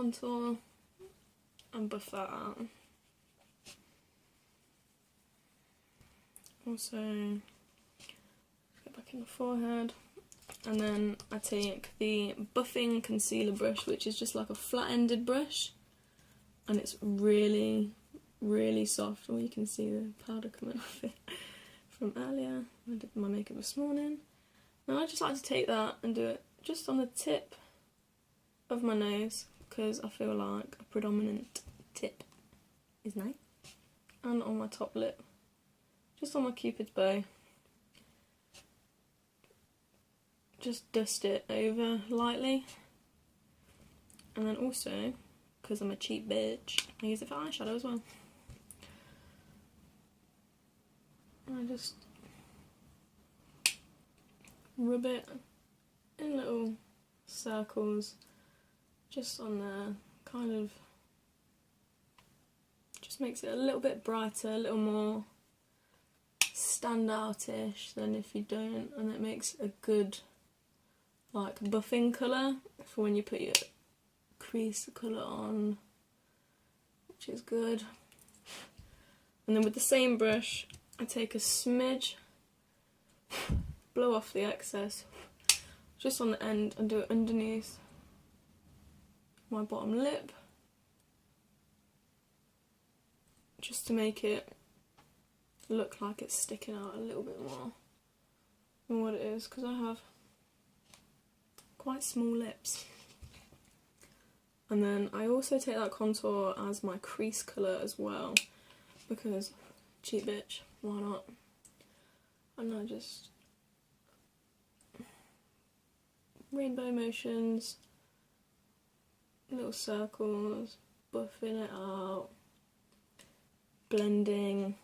contour and buff that out. Also, get back in the forehead, and then I take the buffing concealer brush, which is just like a flat-ended brush, and it's really, really soft. Or you can see the powder coming off it from earlier. I did my makeup this morning. Now I just like to take that and do it just on the tip of my nose, because I feel like a predominant tip is nice, and on my top lip, just on my cupid's bow. Just dust it over lightly, and then also, because I'm a cheap bitch, I use it for eyeshadow as well. And I just rub it in little circles just on there, kind of just makes it a little bit brighter, a little more standout-ish than if you don't, and it makes a good like buffing colour for when you put your crease colour on, which is good. And then with the same brush I take a smidge, blow off the excess just on the end and do it underneath my bottom lip, just to make it look like it's sticking out a little bit more than what it is, because I have quite small lips. And then I also take that contour as my crease colour as well, because cheap bitch, why not? And I just rainbow motions, little circles, buffing it out, blending,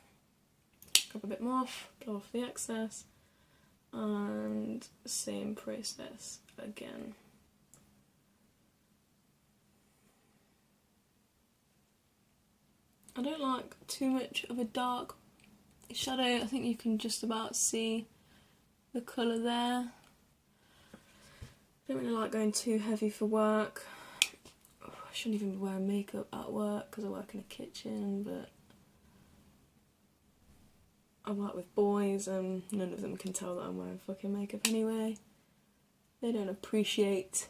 grab a bit more, blow off the excess, and same process again. I don't like too much of a dark shadow. I think you can just about see the colour there. I don't really like going too heavy for work. I shouldn't even be wearing makeup at work because I work in a kitchen, but I work with boys and none of them can tell that I'm wearing fucking makeup anyway. They don't appreciate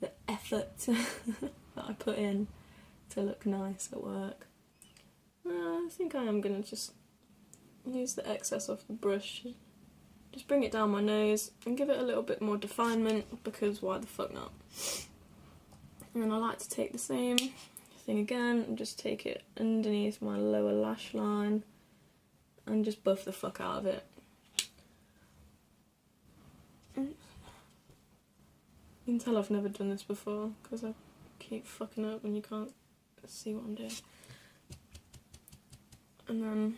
the effort that I put in to look nice at work. I think I am going to just use the excess off the brush, just bring it down my nose and give it a little bit more definement, because why the fuck not? And then I like to take the same thing again and just take it underneath my lower lash line and just buff the fuck out of it. You can tell I've never done this before because I keep fucking up and you can't see what I'm doing. And then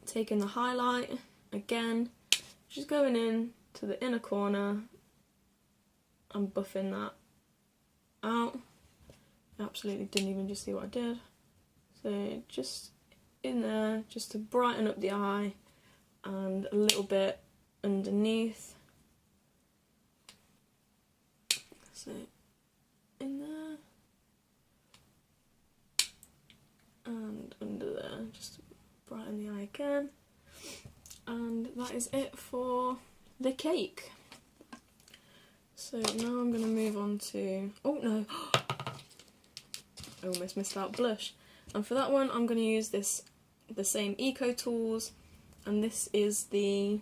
taking the highlight again, just going in to the inner corner and buffing that out. Absolutely didn't even just see what I did. So just in there, just to brighten up the eye, and a little bit underneath. So in there and under there, just to brighten the eye again. And that is it for the cake. So now I'm going to move on to, oh no, I almost missed out blush. And for that one I'm going to use the same Eco Tools, and this is the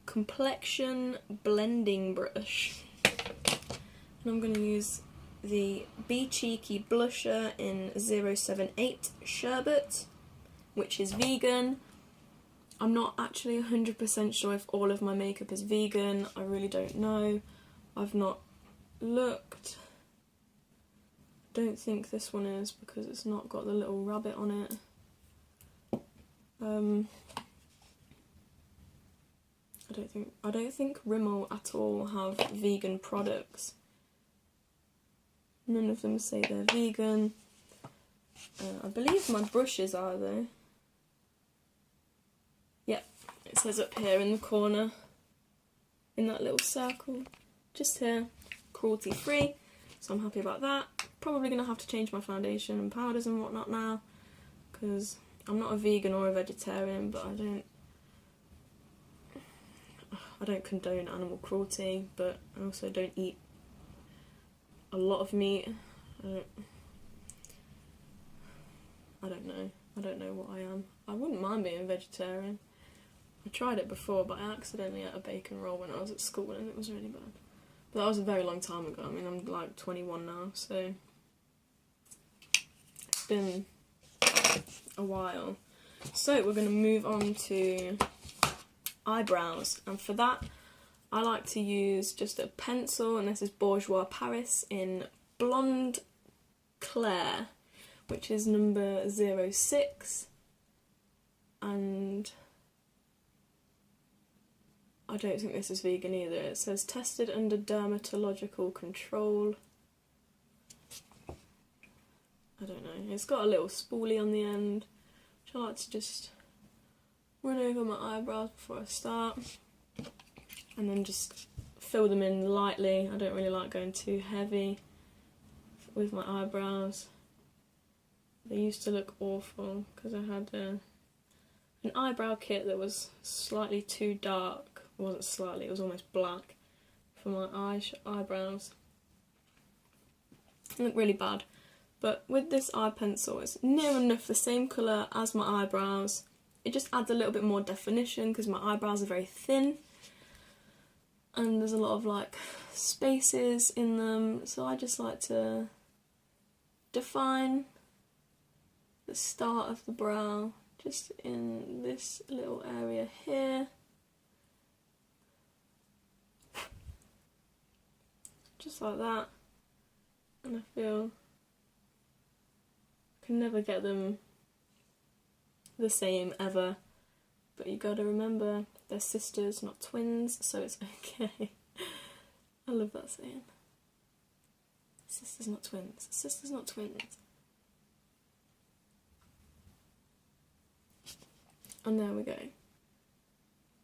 Complexion Blending Brush. And I'm going to use the Be Cheeky Blusher in 078 Sherbet, which is vegan. I'm not actually 100% sure if all of my makeup is vegan. I really don't know. I've not looked. Don't think this one is because it's not got the little rabbit on it. I don't think Rimmel at all have vegan products. None of them say they're vegan. I believe my brushes are though. Yep, it says up here in the corner, in that little circle, just here, cruelty free. so I'm happy about that. Probably going to have to change my foundation and powders and whatnot now, because I'm not a vegan or a vegetarian, but I don't condone animal cruelty, but I also don't eat a lot of meat. I don't know. I don't know what I am. I wouldn't mind being a vegetarian. I tried it before, but I accidentally ate a bacon roll when I was at school and it was really bad. But that was a very long time ago. I mean, I'm like 21 now, so it's been a while. So we're going to move on to eyebrows, and for that I like to use just a pencil, and this is Bourjois Paris in Blonde Claire, which is number 06, and I don't think this is vegan either. It says tested under dermatological control. I don't know. It's got a little spoolie on the end, which I like to just run over my eyebrows before I start, and then just fill them in lightly. I don't really like going too heavy with my eyebrows. They used to look awful because I had an eyebrow kit that was slightly too dark. It wasn't slightly, it was almost black for my eyebrows. It looked really bad. But with this eye pencil, it's near enough the same colour as my eyebrows. It just adds a little bit more definition because my eyebrows are very thin and there's a lot of like spaces in them, so I just like to define the start of the brow just in this little area here. Just like that. And I feel I can never get them the same ever, but you gotta remember they're sisters, not twins, so it's okay. I love that saying. Sisters, not twins. Sisters, not twins. And there we go.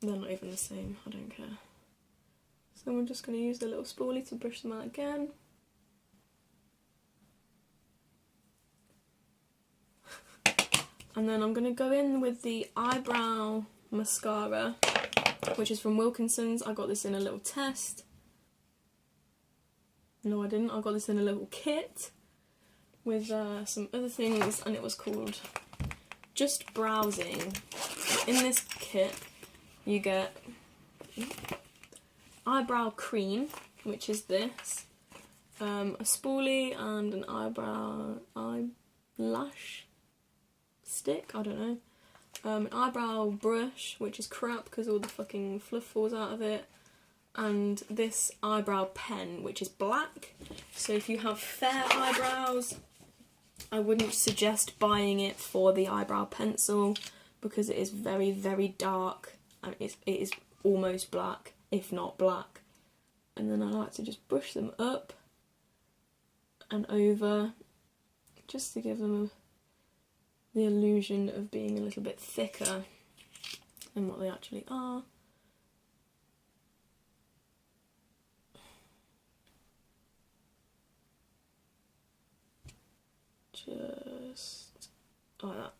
They're not even the same, I don't care. So we're just going to use the little spoolie to brush them out again. And then I'm going to go in with the eyebrow mascara, which is from Wilkinson's. I got this in a little test. No, I didn't. I got this in a little kit with some other things, and it was called Just Browsing. In this kit, you get eyebrow cream, which is this, a spoolie and an eyelash stick, I don't know, an eyebrow brush, which is crap because all the fucking fluff falls out of it, and this eyebrow pen, which is black. So if you have fair eyebrows, I wouldn't suggest buying it for the eyebrow pencil because it is very, very dark and it is almost black, if not black. And then I like to just brush them up and over just to give them the illusion of being a little bit thicker than what they actually are. Just like that.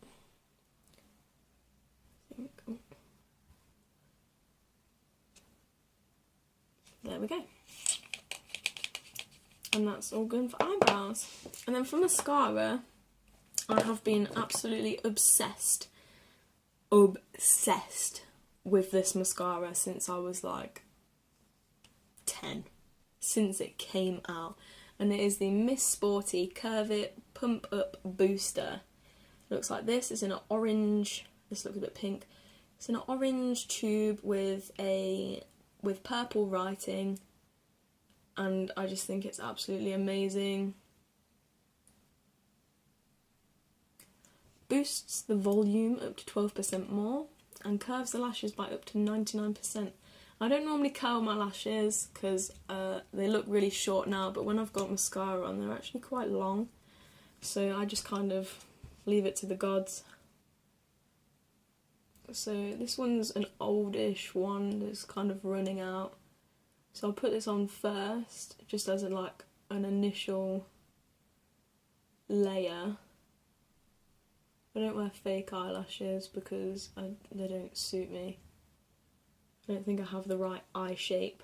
There we go. And that's all good for eyebrows. And then for mascara, I have been absolutely obsessed with this mascara since I was like 10, since it came out. And it is the Miss Sporty Curve It Pump Up Booster. It looks like this. It's in an orange, this looks a bit pink. It's in an orange tube with purple writing, and I just think it's absolutely amazing. Boosts the volume up to 12% more and curves the lashes by up to 99%. I don't normally curl my lashes because they look really short now, but when I've got mascara on they're actually quite long, so I just kind of leave it to the gods. So this one's an oldish one that's kind of running out, so I'll put this on first just as a like an initial layer. I don't wear fake eyelashes because they don't suit me. I don't think I have the right eye shape.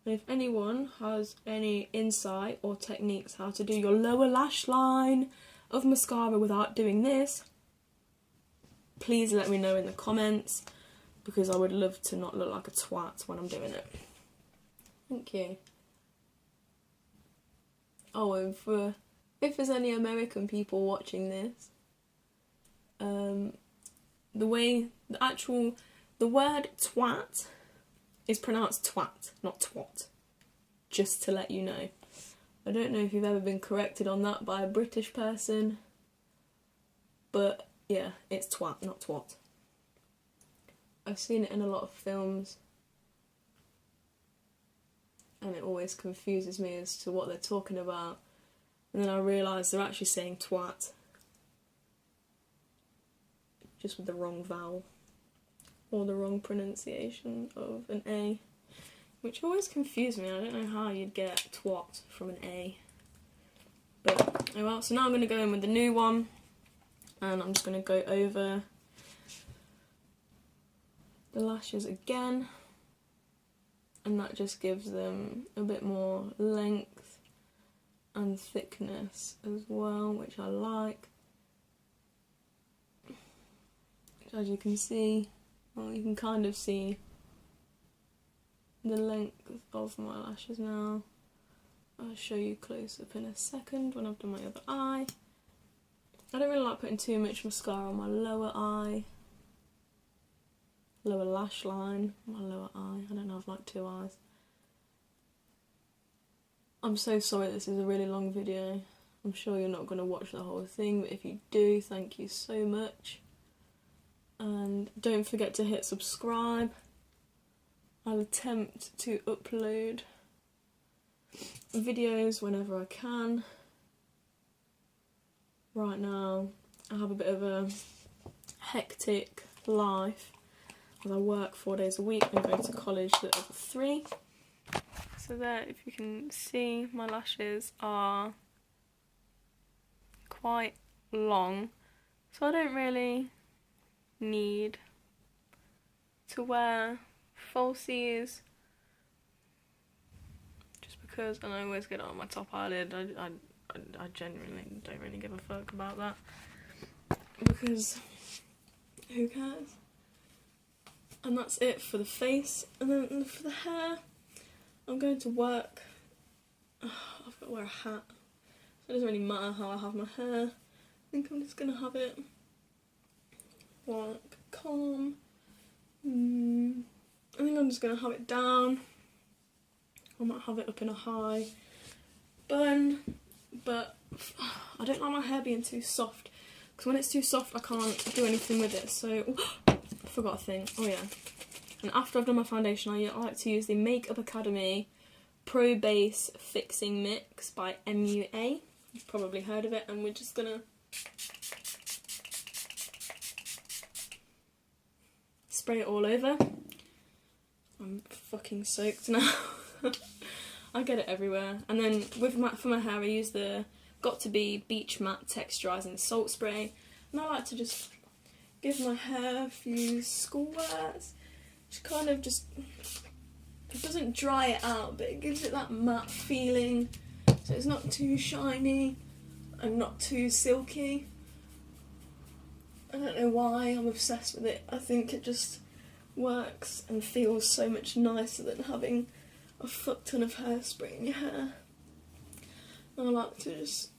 And if anyone has any insight or techniques how to do your lower lash line of mascara without doing this, please let me know in the comments, because I would love to not look like a twat when I'm doing it. Thank you. Oh, and if there's any American people watching this, the word twat is pronounced twat, not twat. Just to let you know. I don't know if you've ever been corrected on that by a British person, but yeah, it's twat, not twat. I've seen it in a lot of films, and it always confuses me as to what they're talking about. And then I realise they're actually saying twat, just with the wrong vowel, or the wrong pronunciation of an A, which always confused me. I don't know how you'd get twat from an A. But, oh well, so now I'm going to go in with the new one, and I'm just going to go over the lashes again, and that just gives them a bit more length and thickness as well, which I like. As you can see, well, you can kind of see the length of my lashes now. I'll show you close up in a second when I've done my other eye. I don't really like putting too much mascara on my lower eye. Lower lash line, my lower eye. I don't have like two eyes. I'm so sorry this is a really long video. I'm sure you're not going to watch the whole thing, but if you do, thank you so much. And don't forget to hit subscribe. I'll attempt to upload videos whenever I can. Right now, I have a bit of a hectic life, because I work 4 days a week and go to college the other 3. So there, if you can see, my lashes are quite long, so I don't really need to wear falsies, just because, and I always get it on my top eyelid. I genuinely don't really give a fuck about that, because who cares? And that's it for the face. And then for the hair, I'm going to work. I've got to wear a hat, so it doesn't really matter how I have my hair. I think I'm just going to have it like calm. I think I'm just going to have it down. I might have it up in a high bun, but I don't like my hair being too soft, because when it's too soft I can't do anything with it. So, I forgot a thing. Oh yeah. And after I've done my foundation, I like to use the Makeup Academy Pro Base Fixing Mix by MUA. You've probably heard of it, and we're just gonna spray it all over. I'm fucking soaked now. I get it everywhere. And then for my hair, I use the Got To Be Beach Matte Texturizing Salt Spray, and I like to just give my hair a few squirts. Just kind of just, it doesn't dry it out, but it gives it that matte feeling, so it's not too shiny and not too silky. I don't know why I'm obsessed with it. I think it just works and feels so much nicer than having a fuck ton of hairspray in your hair. And I like to just